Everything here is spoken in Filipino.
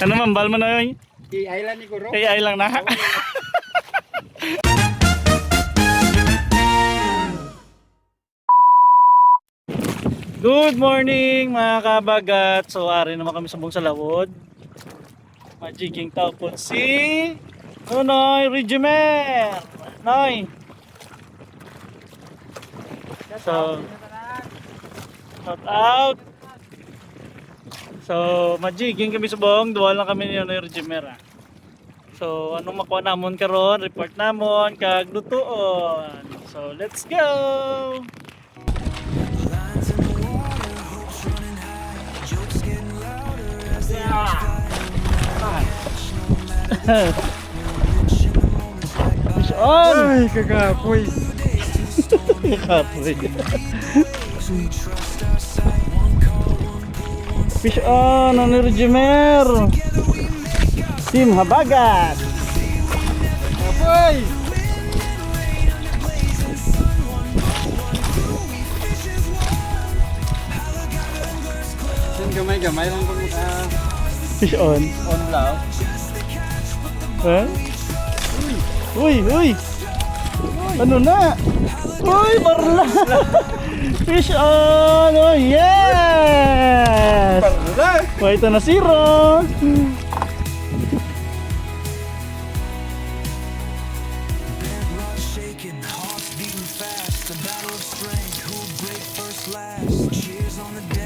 Ano mambal mo na yun? AI lang ni Kuro. AI lang na. Good morning mga kabagat. So ari naman kami sa buong salawod. Magiging tao po si Noy Regimer. Noy. So shout out. So magiging kami sa buong duwa lang kami ni Noy Regimer. So anong makuha namon karon, report namon kag lutuon. So let's go. Fish on! Ay, kagapoy. Kapoy. Fish on! Ano Regimer? Team Habagat! Kapoy! Sin gamay-gamay lang kung Fish on? on lang. Huh? Uy! Uy! Ano na? Uy! Barla! Fish on! Oh yes! Parla! Oh, ito na zero! Shaking, hearts beating fast, the battle of strength, who'll break first last, cheers on the day.